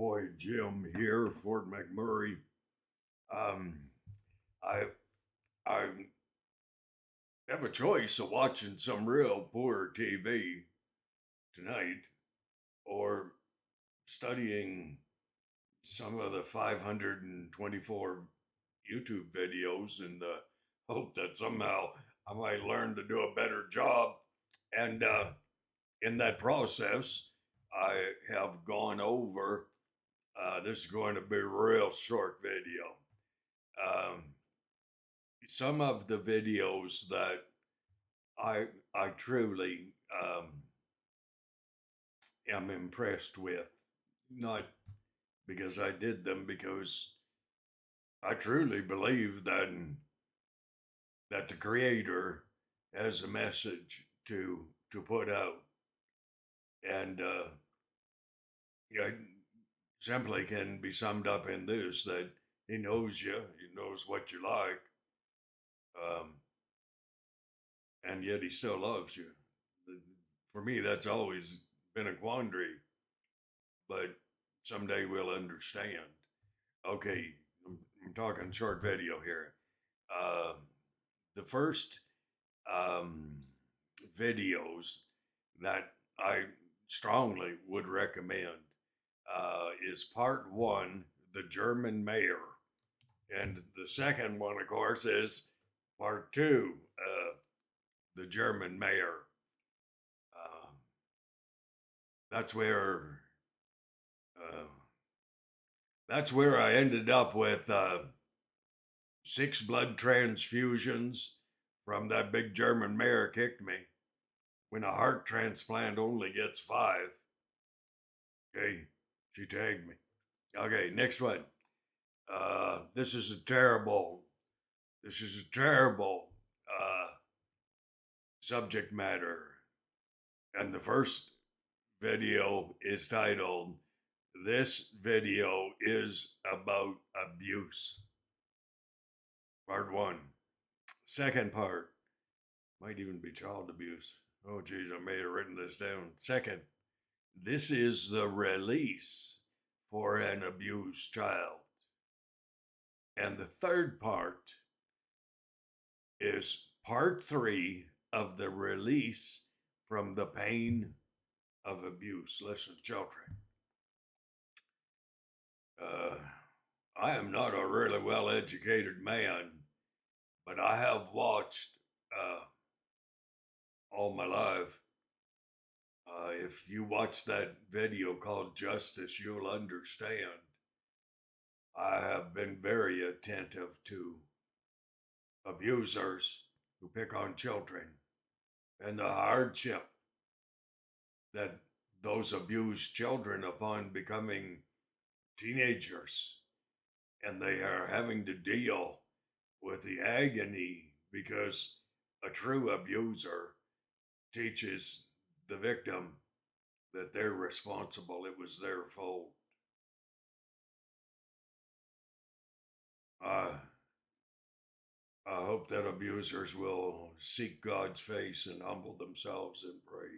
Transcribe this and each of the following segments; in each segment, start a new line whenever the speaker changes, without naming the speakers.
Cowboy Jim here, Fort McMurray. Um, I I have a choice of watching some real poor TV tonight, or studying some of the 524 YouTube videos in the hope that somehow I might learn to do a better job. And in that process, I have gone over. This is going to be a real short video. Um, some of the videos that I truly am impressed with, not because I did them, because I truly believe that the creator has a message to put out, and yeah, simply can be summed up in this: that he knows you, he knows what you like, um, and yet he still loves you. For me, that's always been a quandary, but someday we'll understand. Okay, I'm talking short video here. Uh, the first um, videos that I strongly would recommend is part one, The German Mayor. And the second one, of course, is part two, The German Mayor. Uh, that's where uh, that's where I ended up with 6 blood transfusions from that big German mayor kicked me when a heart transplant only gets 5. Okay, she tagged me. Okay, next one. This is a terrible. This is a terrible subject matter, and the first video is titled "This video is about abuse." Part one. Second part might even be child abuse. Oh, geez, I may have written this down. Second, this is the release for an abused child. And the third part is part three of the release from the pain of abuse. Listen, children. Uh, I am not a really well educated man, but I have watched all my life. If you watch that video called Justice, you'll understand. I have been very attentive to abusers who pick on children and the hardship that those abused children, upon becoming teenagers, and they are having to deal with the agony because a true abuser teaches the victim that they're responsible, it was their fault. Uh, I hope that abusers will seek God's face and humble themselves and pray.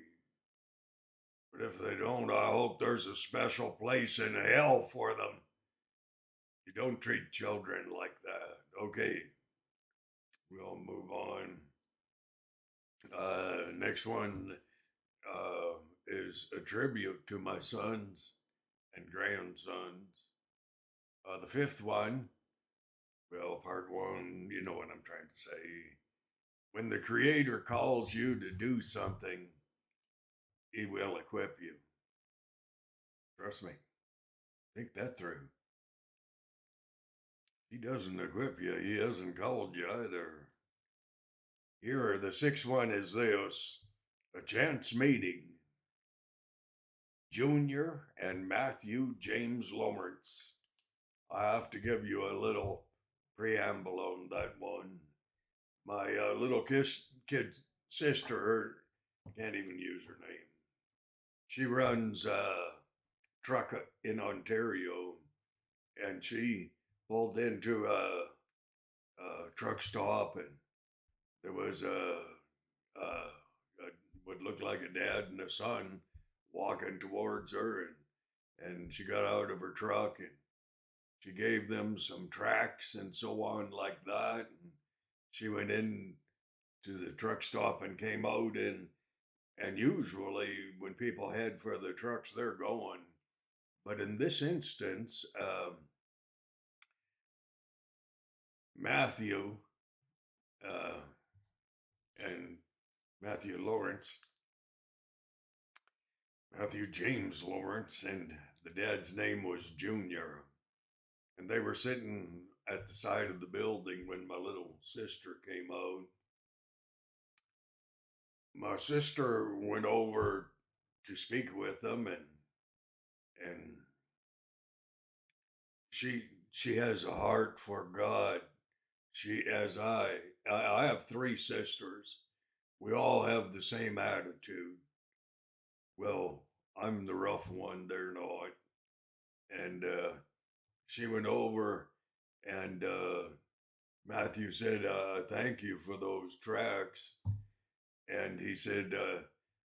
But if they don't, I hope there's a special place in hell for them. You don't treat children like that. Okay, we'll move on. Next one is a tribute to my sons and grandsons. The fifth one, well, part one, you know what I'm trying to say. When the Creator calls you to do something, He will equip you. Trust me. Think that through. He doesn't equip you, He hasn't called you either. Here, the sixth one is this: a chance meeting. Junior and Matthew James Lawrence. I have to give you a little preamble on that one. My little kid sister, her, can't even use her name. She runs a truck in Ontario, and she pulled into a truck stop, and there was a what looked like a dad and a son walking towards her, and and she got out of her truck and she gave them some tracks and so on like that. And she went in to the truck stop and came out, and usually when people head for the trucks, they're going. But in this instance, Matthew uh, and Matthew Lawrence, Matthew James Lawrence, and the dad's name was Junior. And they were sitting at the side of the building when my little sister came out. My sister went over to speak with them, and she has a heart for God. She as I have three sisters. We all have the same attitude. Well, I'm the rough one, they're not. And she went over, and Matthew said, "Thank you for those tracks." And he said,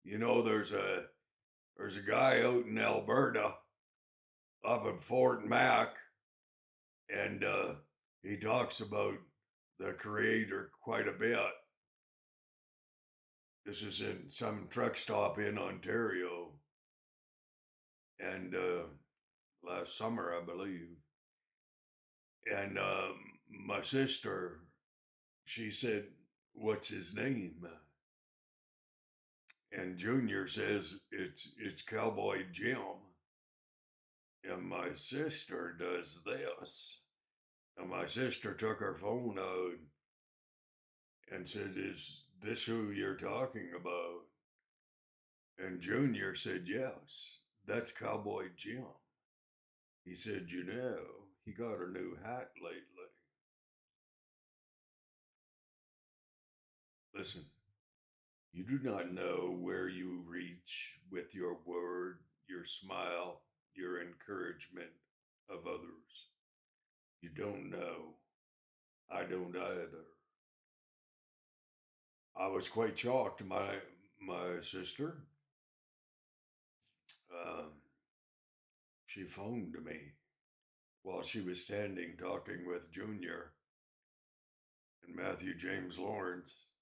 "You know, there's a guy out in Alberta, up at Fort Mac, and he talks about the Creator quite a bit. This is in some truck stop in Ontario, and last summer, I believe." And my sister, she said, "What's his name?" And Junior says, "It's Cowboy Jim." And my sister does this. And my sister took her phone out and said, "Is this who you're talking about?" And Junior said, "Yes, that's Cowboy Jim." He said, "You know, he got a new hat lately." Listen, you do not know where you reach with your word, your smile, your encouragement of others. You don't know. I don't either. I was quite shocked. My sister, um, she phoned me while she was standing talking with Junior and Matthew James Lawrence.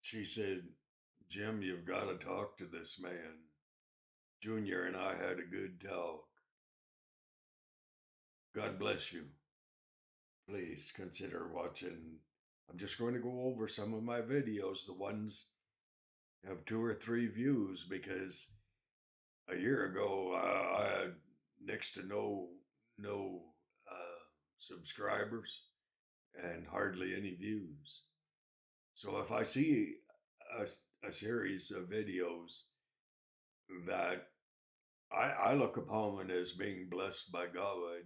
She said, "Jim, you've got to talk to this man. Junior and I had a good talk. God bless you. Please consider watching." I'm just going to go over some of my videos. The ones have 2 or 3 views because a year ago I had next to no subscribers and hardly any views. So if I see a series of videos that I look upon as being blessed by God,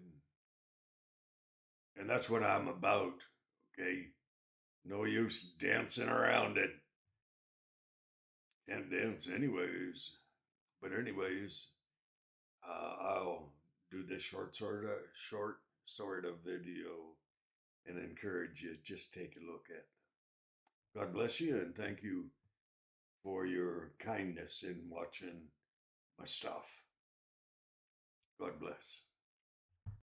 and that's what I'm about. Okay, no use dancing around it. Can't dance anyways. But anyways, I'll do this short sort of video and encourage you. Just take a look at them. God bless you and thank you for your kindness in watching my stuff. God bless.